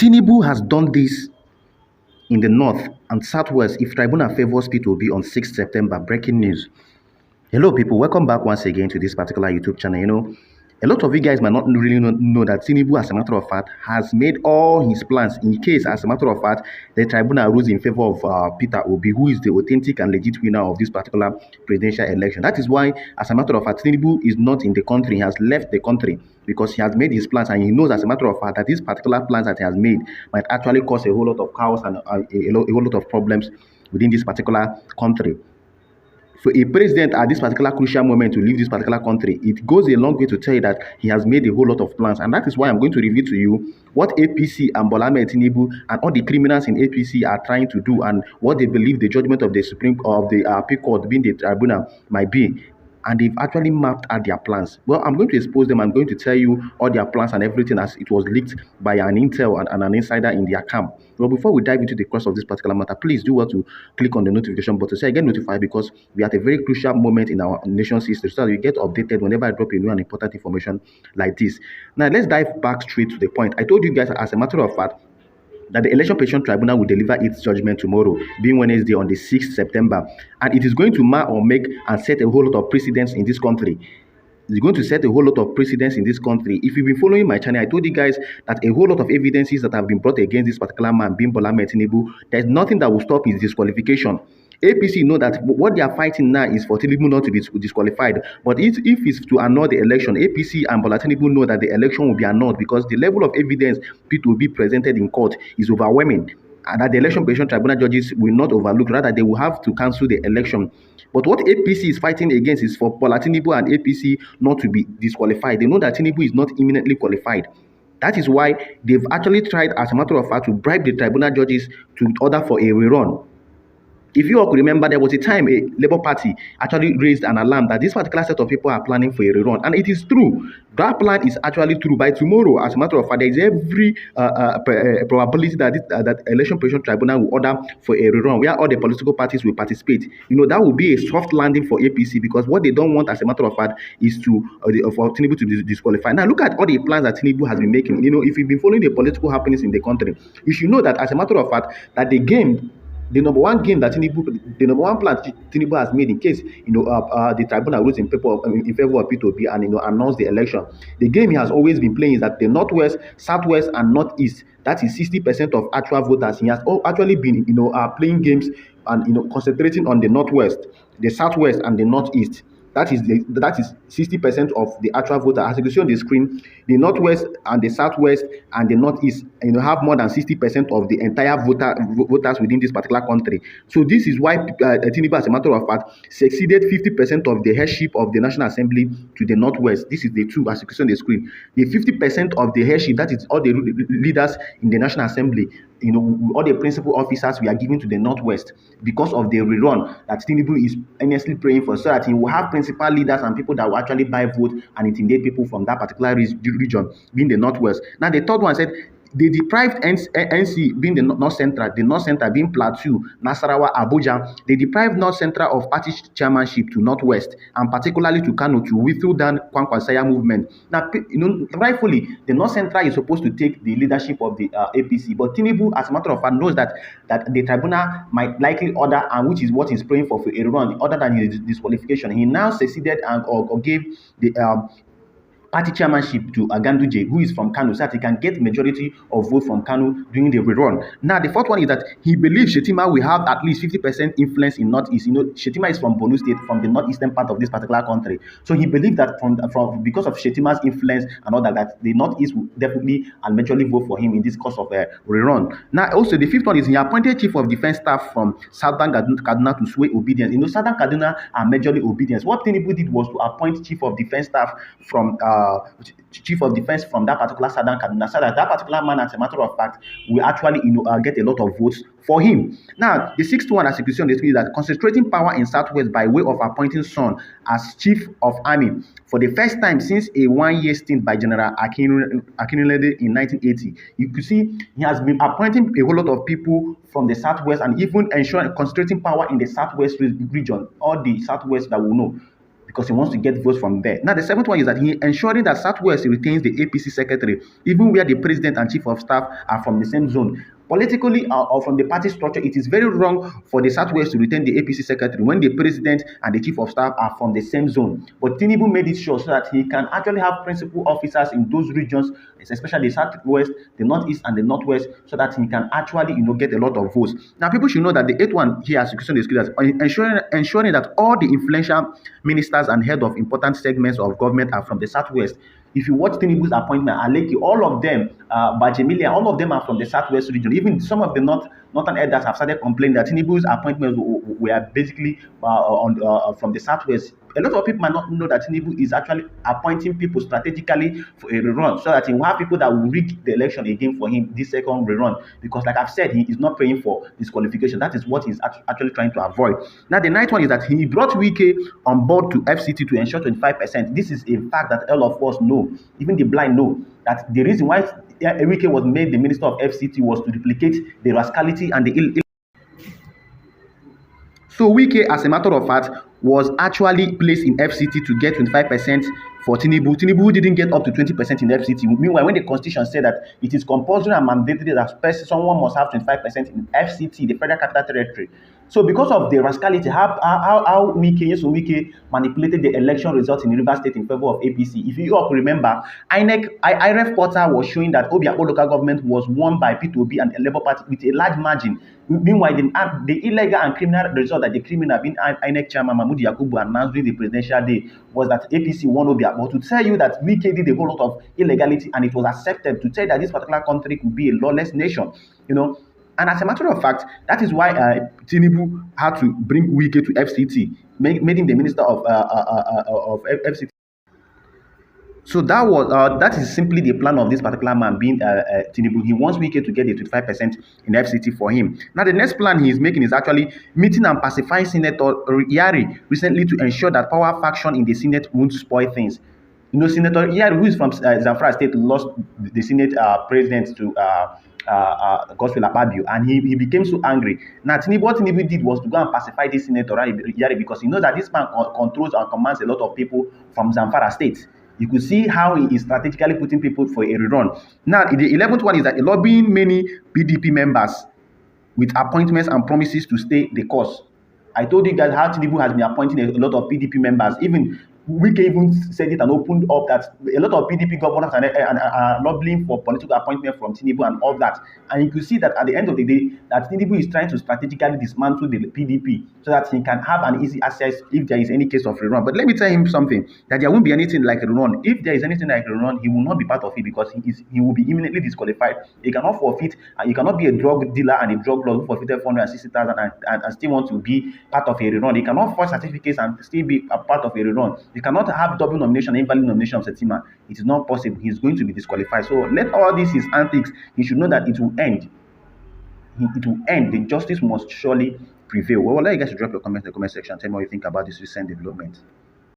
Tinubu has done this in the north and southwest if Tribunal favors P2B on 6th September. Breaking news. Hello, people. Welcome back once again to this particular YouTube channel. A lot of you guys might not really know that Tinubu, as a matter of fact, has made all his plans in case, as a matter of fact, the tribunal rules in favor of Peter Obi, who is the authentic and legit winner of this particular presidential election. That is why, as a matter of fact, Tinubu is not in the country. He has left the country because he has made his plans, and he knows, as a matter of fact, that these particular plans that he has made might actually cause a whole lot of chaos and a whole lot of problems within this particular country. For a president at this particular crucial moment to leave this particular country, it goes a long way to tell you that he has made a whole lot of plans. And that is why I'm going to reveal to you what APC and Bola Tinubu and all the criminals in APC are trying to do, and what they believe the judgment of the Appeal Court, being the tribunal, might be. And they've actually mapped out their plans. Well, I'm going to expose them. I'm going to tell you all their plans and everything as it was leaked by an intel and an insider in their camp. Well, before we dive into the course of this particular matter, please do well to click on the notification button so I get notified, because we are at a very crucial moment in our nation's history, so that you get updated whenever I drop a new and important information like this. Now, let's dive back straight to the point. I told you guys, as a matter of fact, that the Election Petition Tribunal will deliver its judgment tomorrow, being Wednesday on the 6th September. And it is going to mark or make and set a whole lot of precedents in this country. It's going to set a whole lot of precedents in this country. If you've been following my channel, I told you guys that a whole lot of evidences that have been brought against this particular man, being Bola Tinubu, there's nothing that will stop his disqualification. APC know that what they are fighting now is for Tinubu not to be disqualified. But if it's to annul the election, APC and Bola Tinubu know that the election will be annulled, because the level of evidence P2B presented in court is overwhelming, and that the Election Petition Tribunal judges will not overlook. Rather, they will have to cancel the election. But what APC is fighting against is for Bola Tinubu and APC not to be disqualified. They know that Tinubu is not imminently qualified. That is why they've actually tried, as a matter of fact, to bribe the tribunal judges to order for a rerun. If you all could remember, there was a time a Labour Party actually raised an alarm that this particular set of people are planning for a rerun. And it is true. That plan is actually true. By tomorrow, as a matter of fact, there is every probability that that Election Petition Tribunal will order for a rerun, where all the political parties will participate. That will be a soft landing for APC, because what they don't want, as a matter of fact, is for Tinubu to be disqualified. Now, look at all the plans that Tinubu has been making. If you've been following the political happenings in the country, you should know that, as a matter of fact, that the number one plan Tinubu has made in case the tribunal rules in favor of P2B and announce the election. The game he has always been playing is that the northwest, southwest, and northeast, that is 60% of actual voters. He has actually been playing games and concentrating on the northwest, the southwest, and the northeast. That is 60% of the actual voter. As you can see on the screen, the northwest and the southwest and the northeast have more than 60% of the entire voters within this particular country. So this is why Tinubu, as a matter of fact, succeeded 50% of the headship of the National Assembly to the northwest. This is the two, as you can see on the screen. The 50% of the headship, that is all the leaders in the National Assembly, all the principal officers we are giving to the northwest, because of the rerun that Tinubu is earnestly praying for, so that he will have principal leaders and people that will actually buy vote and intimidate people from that particular region, being the northwest. Now, the third one said they deprived NC, being the North Central being Plateau, Nasarawa, Abuja. They deprived North Central of party chairmanship to Northwest, and particularly to Kano, to withdraw down Kwankwasaya movement. Now, rightfully, the North Central is supposed to take the leadership of the APC, but Tinubu, as a matter of fact, knows that the tribunal might likely order, and which is what he's praying for a run, other than his disqualification. He now succeeded or gave the party chairmanship to Aganduje, who is from Kano, so that he can get majority of vote from Kano during the rerun. Now, the fourth one is that he believes Shettima will have at least 50% influence in Northeast. Shettima is from Borno State, from the northeastern part of this particular country. So he believes that because of Shettima's influence and all that the Northeast will definitely and majorly vote for him in this course of a rerun. Now, also, the fifth one is he appointed Chief of Defense Staff from Southern Kaduna to sway Obidients. Southern Kaduna are majorly Obidients. What Tinubu did was to appoint Chief of Defense Staff from Chief of Defense from that particular Southern Kaduna, so that particular man, as a matter of fact, will actually get a lot of votes for him. Now, the sixth one, as you can see on the screen, is that concentrating power in Southwest by way of appointing Son as Chief of Army for the first time since a one-year stint by General Akinlede in 1980. You could see he has been appointing a whole lot of people from the Southwest, and even ensuring concentrating power in the Southwest region, or the Southwest that we know. because he wants to get votes from there. Now, the seventh one is that he ensuring that Southwest retains the APC secretary, even where the president and chief of staff are from the same zone. Politically or from the party structure, it is very wrong for the Southwest to retain the APC secretary when the president and the chief of staff are from the same zone. But Tinubu made it sure so that he can actually have principal officers in those regions, especially the Southwest, the Northeast, and the Northwest, so that he can actually, get a lot of votes. Now, people should know that the eighth one here, as you ensuring that all the influential ministers and head of important segments of government are from the Southwest. If you watch Tinubu's appointment, Aleki, all of them, Bajemilia, all of them are from the Southwest region. Even some of the northern elders have started complaining that Tinubu's appointments were basically from the Southwest. A lot of people might not know that Tinubu is actually appointing people strategically for a rerun, so that he will have people that will rig the election again for him this second rerun. Because, like I've said, he is not praying for disqualification. That is what he's actually trying to avoid. Now, the ninth one is that he brought Wike on board to FCT to ensure 25%. This is a fact that all of us know, even the blind know, that the reason why Wike was made the minister of FCT was to replicate the rascality and the So Wike, as a matter of fact, was actually placed in FCT to get 25% for Tinubu. Tinubu didn't get up to 20% in FCT. Meanwhile, when the constitution said that it is compulsory and mandatory that someone must have 25% in FCT, the Federal Capital Territory. So because of the rascality, how Wike manipulated the election results in Rivers State in favor of APC. If you all remember, IREF portal was showing that Obiakpo local government was won by P2B and the Labour Party with a large margin. Meanwhile, the illegal and criminal result that the criminal being Inec chairman Mahmoud Yakubu announced during the presidential day was that APC won Obiakpo. To tell you that Wike did a whole lot of illegality and it was accepted, to tell that this particular country could be a lawless nation, And as a matter of fact, that is why Tinubu had to bring Wike to FCT, made him the minister of FCT. So that is simply the plan of this particular man, being Tinubu. He wants Wike to get the 25% in FCT for him. Now, the next plan he is making is actually meeting and pacifying Senator Yari recently to ensure that power faction in the Senate won't spoil things. Senator Yari, who is from Zamfara State, lost the Senate president to Gospel Akpabio, and he became so angry. Now, what Tinubu did was to go and pacify this Senator Yari, because he knows that this man controls and commands a lot of people from Zamfara State. You could see how he is strategically putting people for a rerun. Now, the 11th one is that lobbying many PDP members with appointments and promises to stay the course. I told you guys how Tinubu has been appointing a lot of PDP members. Even Wike even said it and opened up that a lot of PDP governors are lobbying for political appointment from Tinubu and all that. And you could see that at the end of the day, that Tinubu is trying to strategically dismantle the PDP so that he can have an easy access if there is any case of rerun. But let me tell him something, that there won't be anything like rerun. If there is anything like rerun, he will not be part of it, because he will be imminently disqualified. He cannot forfeit, and he cannot be a drug dealer and a drug lord who forfeited 460,000 and still want to be part of a rerun. He cannot forge certificates and still be a part of a rerun. You cannot have double nomination, invalid nomination of Setima. It is not possible. He's going to be disqualified. So let all this his antics, he should know that it will end. It will end. The justice must surely prevail. Well, I'd like you guys to drop your comments in the comment section. Tell me what you think about this recent development.